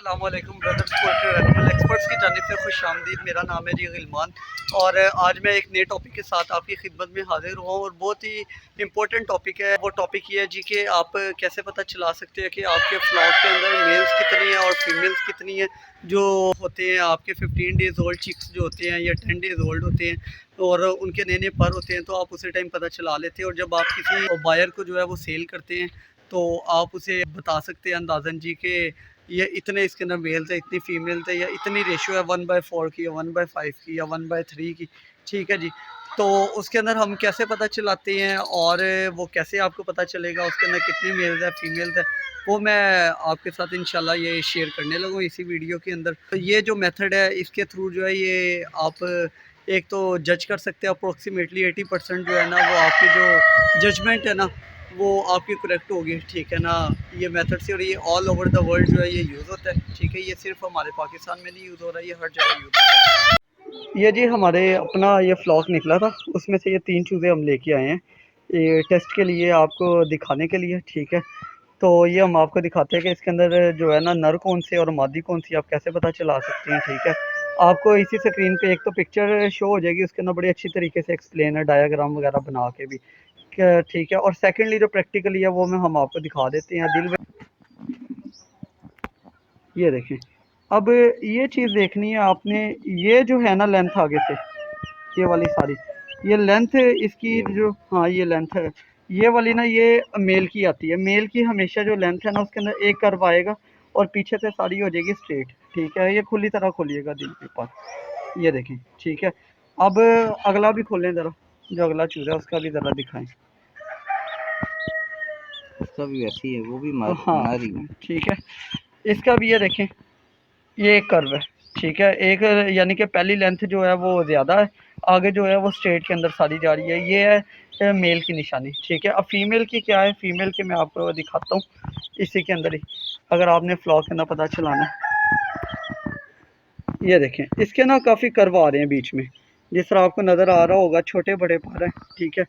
अस्सलाम वालेकुम brothers poultry animal experts की जानिब से खुश आमदीद। मेरा नाम है जी गिलमान और आज मैं एक नए टॉपिक के साथ आपकी खिदमत में हाजिर हुआ हूँ और बहुत ही इंपॉर्टेंट टॉपिक है। वो टॉपिक ये है जी कि आप कैसे पता चला सकते हैं कि आपके फ्लॉक के अंदर मेल्स कितनी हैं और फीमेल्स कितनी हैं। जो होते हैं आपके 15 डेज़ ओल्ड चिक्स जो होते हैं या 10 डेज़ ओल्ड होते हैं और उनके नए नए पर होते हैं, तो आप उसी टाइम पता चला लेते हैं। और जब आप किसी बायर को जो है वो सेल करते हैं तो आप उसे बता सकते हैं अंदाज़न जी कि ये इतने इसके अंदर मेल्स है, इतनी फीमेल्स है, या इतनी रेशियो है 1/4 की या 1/5 की या 1/3 की। ठीक है जी। तो उसके अंदर हम कैसे पता चलाते हैं और वो कैसे आपको पता चलेगा उसके अंदर कितने मेल्स है फीमेल्स है, वो मैं आपके साथ इंशाल्लाह ये शेयर करने लगूँ इसी वीडियो के अंदर। तो ये जो मेथड है इसके थ्रू जो है ये आप एक तो जज कर सकते हैं अप्रोक्सीमेटली 80% जो है ना वो आपकी जो जजमेंट है ना वो आपकी करेक्ट होगी। ठीक है ना, ये मेथड से और ये ऑल ओवर द वर्ल्ड जो है ये यूज़ होता है। ठीक है, ये सिर्फ हमारे पाकिस्तान में नहीं यूज़ हो रहा है, ये हर जगह यूज़ होता है। ये जी हमारे अपना ये फ्लॉक निकला था, उसमें से ये 3 चूज़े हम लेके आए हैं ये टेस्ट के लिए, आपको दिखाने के लिए। ठीक है, तो ये हम आपको दिखाते हैं कि इसके अंदर जो है ना नर कौन से और मादी कौन सी, आप कैसे पता चला सकते हैं। ठीक है, आपको इसी स्क्रीन पे एक तो पिक्चर शो हो जाएगी, उसके अंदर बड़ी अच्छी तरीके से एक्सप्लेन है डायग्राम वगैरह बना के भी। ठीक है, और सेकेंडली जो प्रैक्टिकली है वो हम आपको दिखा देते हैं दिल में। ये देखें, अब ये चीज़ देखनी है आपने, ये जो है ना लेंथ आगे से ये वाली सारी, ये लेंथ इसकी जो, हाँ ये लेंथ है ये वाली ना, ये मेल की आती है। मेल की हमेशा जो लेंथ है ना उसके अंदर एक कर्व आएगा और पीछे से सारी हो जाएगी स्ट्रेट। ठीक है, ये खुली तरह खोलिएगा दिल के पास, ये देखें। ठीक है, अब अगला भी खोलें ज़रा, जो अगला चूज़ा है उसका भी ज़रा दिखाएं। उसका भी वैसी है, वो भी हाँ ठीक है, इसका भी ये देखें, ये एक कर्व है। ठीक है, एक यानी कि पहली लेंथ जो है वो ज़्यादा है, आगे जो है वो स्ट्रेट के अंदर सारी जा रही है। ये है मेल की निशानी। ठीक है, अब फीमेल की क्या है, फीमेल की मैं आपको दिखाता हूँ इसी के अंदर ही, अगर आपने फ्लॉक के अंदर पता चलाना। ये देखें, इसके ना काफ़ी कर्व आ रहे हैं बीच में, जिस तरह आपको नज़र आ रहा होगा, छोटे बड़े पर हैं। ठीक है,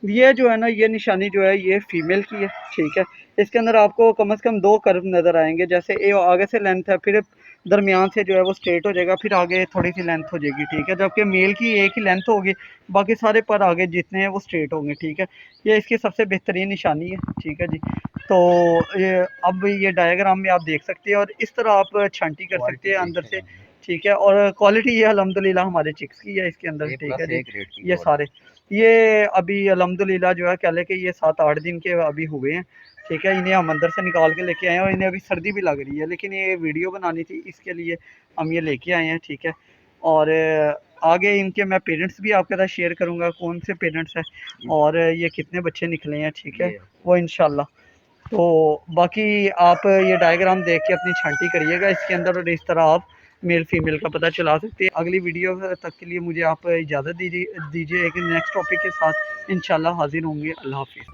ये जो है ना ये निशानी जो है ये फीमेल की है। ठीक है, इसके अंदर आपको कम से कम 2 कर्व नज़र आएंगे, जैसे ये आगे से लेंथ है, फिर दरमियान से जो है वो स्ट्रेट हो जाएगा, फिर आगे थोड़ी सी लेंथ हो जाएगी। ठीक है, जबकि मेल की एक ही लेंथ होगी, बाकी सारे पर आगे जितने हैं वो स्ट्रेट होंगे। ठीक है, ये इसकी सबसे बेहतरीन निशानी है। ठीक है जी, तो ये अब ये डायग्राम में आप देख सकते हैं और इस तरह आप छांटी कर सकते हैं अंदर से। ठीक है, और क्वालिटी ये अल्हम्दुलिल्लाह हमारे चिक्स की है इसके अंदर। ठीक है जी, ये सारे ये अभी अल्हम्दुलिल्लाह जो है कह ले कि ये 7-8 दिन के अभी हुए हैं। ठीक है, इन्हें हम अंदर से निकाल के लेके आए हैं और इन्हें अभी सर्दी भी लग रही है, लेकिन ये वीडियो बनानी थी इसके लिए हम ये लेके आए हैं। ठीक है, और आगे इनके मैं पेरेंट्स भी आपके साथ शेयर करूँगा, कौन से पेरेंट्स हैं और ये कितने बच्चे निकले हैं। ठीक है, वो इंशाल्लाह। तो बाकी आप ये डायग्राम देख के अपनी छांटी करिएगा इसके अंदर और इस तरह आप मेल फीमेल का पता चला सकते हैं। अगली वीडियो तक के लिए मुझे आप इजाज़त दीजिए एक नेक्स्ट टॉपिक के साथ इंशाल्लाह हाजिर होंगे। अल्लाह हाफिज़।